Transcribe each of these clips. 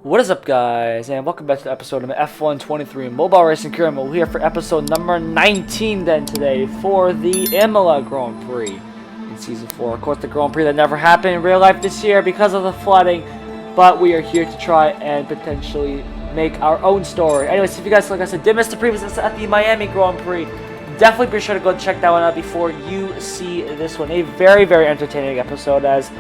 What is up, guys, and welcome back to the episode of F1 23 Mobile Racing Career. We're here for episode number 19 then today for the Imola Grand Prix in Season 4. Of course, the Grand Prix that never happened in real life this year because of the flooding, but we are here to try and potentially make our own story. Anyways, if you guys, like I said, did miss the previous episode at the Miami Grand Prix, definitely be sure to go check that one out before you see this one. A very, very entertaining episode as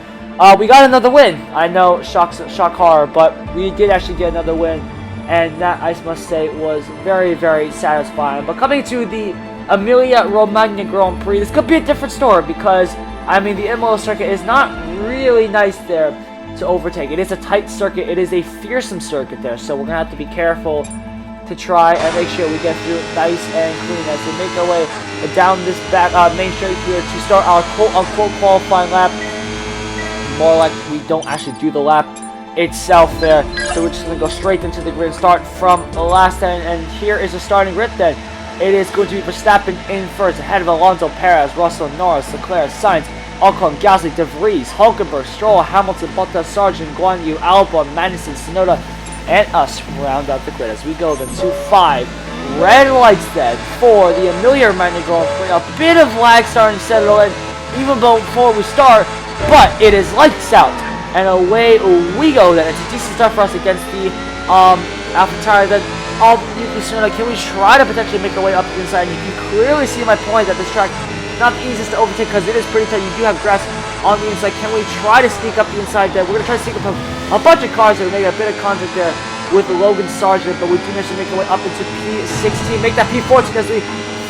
we got another win. I know, shock horror, but we did actually get another win, and that, I must say, was very, very satisfying. But coming to the Emilia-Romagna Grand Prix, this could be a different story because, I mean, the Imola circuit is not really nice there to overtake. It is a tight circuit. It is a fearsome circuit there, so we're going to have to be careful to try and make sure we get through it nice and clean as we make our way down this back main straight here to start our quote-unquote qualifying lap. More like we don't actually do the lap itself there, so we're just going to go straight into the grid, start from the last end, and here is the starting grid then. It is going to be Verstappen in first, ahead of Alonso, Perez, Russell, Norris, Leclerc, Sainz, Ocon, Gasly, De Vries, Hulkenberg, Stroll, Hamilton, Bottas, Sargent, Guan Yu, Albon, Magnussen, Tsunoda, and us round out the grid as we go then to 5 red lights then for the Emilia-Romagna Grand Prix. A bit of lag starting to settle in even before we start, but it is lights out, and away we go then. It's a decent start for us against the AlphaTauri. Then can we try to potentially make our way up the inside? And you can clearly see my point that this track is not the easiest to overtake because it is pretty tight. You do have grass on the inside. Can we try to sneak up the inside there? We're going to try to sneak up a bunch of cars there. We make a bit of contact there with Logan Sargent, but we do manage to make our way up into P16, make that P14 as we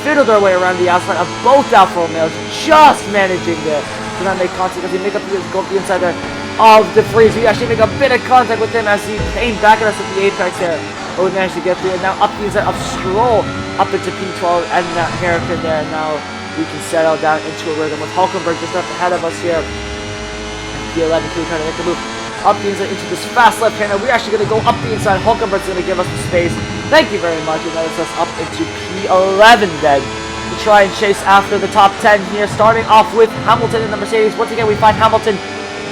fiddled our way around the outside of both Alfa Romeos, just managing there to not make contact as we make up go up the inside there of De Vries. We actually make a bit of contact with him as he came back at us at the apex there, but we managed to get through it. Now up the inside of Stroll up into P12 and that hairpin there. Now we can settle down into a rhythm with Hulkenberg just up ahead of us here. And P11 can we try to make a move up the inside into this fast left-hander. We're actually going to go up the inside. Hulkenberg's going to give us the space. Thank you very much. And that is us up into P11 then to try and chase after the top 10 here, starting off with Hamilton in the Mercedes. Once again, we find Hamilton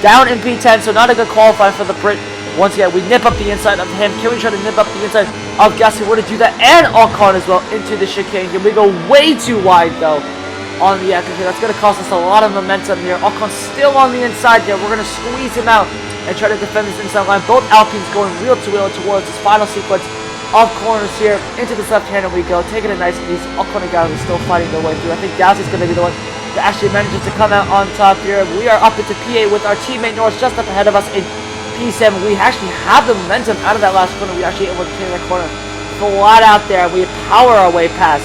down in P10, so not a good qualifying for the Brit. Once again, we nip up the inside of him. Can we try to nip up the inside of Gasly? We're going to do that, and Ocon as well into the chicane here. We go way too wide, though, on the exit here. That's going to cost us a lot of momentum here. Ocon's still on the inside there. We're going to squeeze him out and try to defend this inside line. Both Alpines going wheel to wheel towards this final sequence of corners here. Into this left-hander we go, taking it nice and easy. Ocon and Gasly still fighting their way through. I think Gasly's going to be the one that actually manages to come out on top here. We are up into P8 with our teammate Norris just up ahead of us in P7. We actually have the momentum out of that last corner. We actually able to take that corner flat out there. We power our way past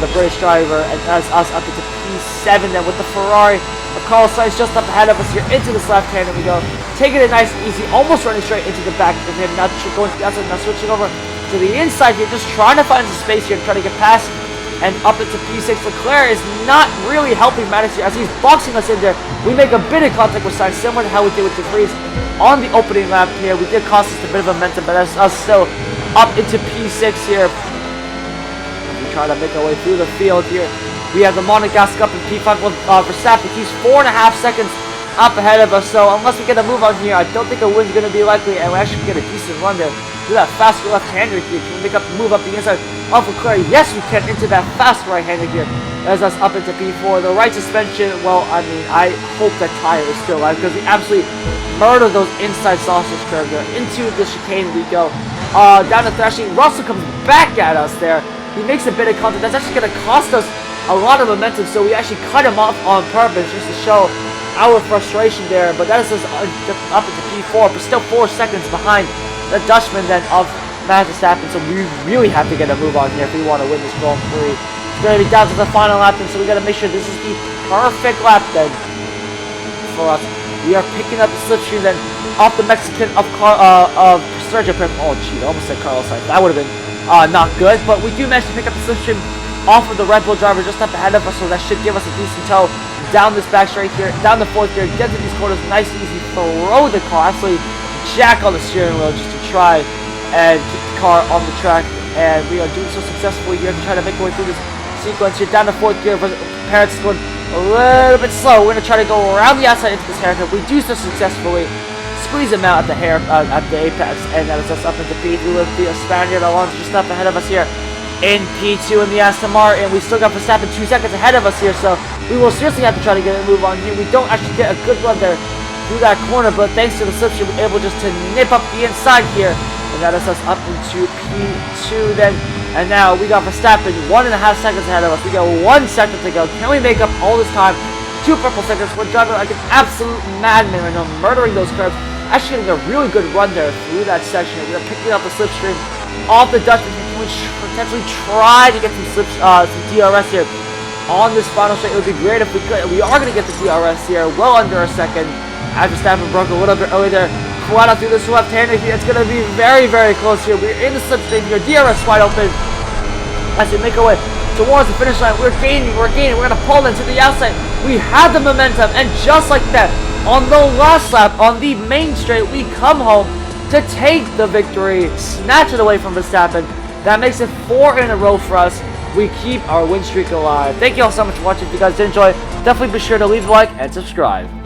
the British driver, and that's us up into P7 then with the Ferrari of Carlos Sainz just up ahead of us here into this left-hander we go, taking it nice and easy, almost running straight into the back of him. Now going to the outside, now switching over to the inside here, just trying to find some space here, trying to get past and up into P6. Leclerc is not really helping matters here as he's boxing us in there. We make a bit of contact with Sainz, similar to how we did with De Vries on the opening lap here. We did cost us a bit of momentum, but that's us still up into P6 here. We try to make our way through the field here. We have the Monegasque up in P5 with Verstappen. He's 4.5 seconds up ahead of us, so unless we get a move on here, I don't think a win's going to be likely, and we actually get a decent run there. Do that fast left-hander here. Can we make up the move up the inside of Leclerc? Yes, we can, into that fast right-hander here as us up into P4. The right suspension, well, I mean, I hope that tire is still alive because we absolutely murdered those inside sausage curves there. Into the chicane we go. Down to Thrashing. Russell comes back at us there. He makes a bit of contact. That's actually going to cost us a lot of momentum, so we actually cut him off on purpose just to show our frustration there. But that is us up into P4, but still 4 seconds behind the Dutchman then of Max Verstappen. So we really have to get a move on here if we want to win this Grand Prix. It's going to be down to the final lap, and so we got to make sure this is the perfect lap then for us. We are picking up the slipstream then off the Mexican of Sergio Perez. Oh, gee, I almost said Carlos Sainz. That would have been not good, but we do manage to pick up the slipstream off of the Red Bull driver just up ahead of us, so that should give us a decent tow down this back straight here, down the fourth gear, get to these corners, nice and easy, throw the car, absolutely jack on the steering wheel just to try and keep the car on the track, and we are doing so successfully here to try to make our way through this sequence here, down the fourth gear. Perez is going a little bit slow. We're going to try to go around the outside into this haircut. We do so successfully. squeeze him out at the apex, and that is us up into P3 with the Spaniard Alonso just up ahead of us here in P2 in the Aston Martin. We still got Verstappen 2 seconds ahead of us here, so we will seriously have to try to get a move on here. We don't actually get a good run there through that corner, but thanks to the slipstream, we're able just to nip up the inside here, and that is us up into P2 then. And now we got Verstappen 1.5 seconds ahead of us. We got 1 second to go. Can we make up all this time? 2 purple seconds. We're driving like an absolute madman right now, murdering those curves. Actually getting a really good run there through that section. We're picking up the slipstream off the Dutchman. We potentially try to get some DRS here on this final straight. It would be great if we could. We are going to get the DRS here, well under a second. As Verstappen broke a little bit early there. Quad out through this left-hander here. It's going to be very, very close here. We're in the slipstream here. DRS wide open as we make our way towards the finish line. We're gaining. We're going to pull into the outside. We have the momentum, and just like that, on the last lap, on the main straight, we come home to take the victory, snatch it away from Verstappen. That makes it 4 in a row for us. We keep our win streak alive. Thank you all so much for watching. If you guys did enjoy, definitely be sure to leave a like and subscribe.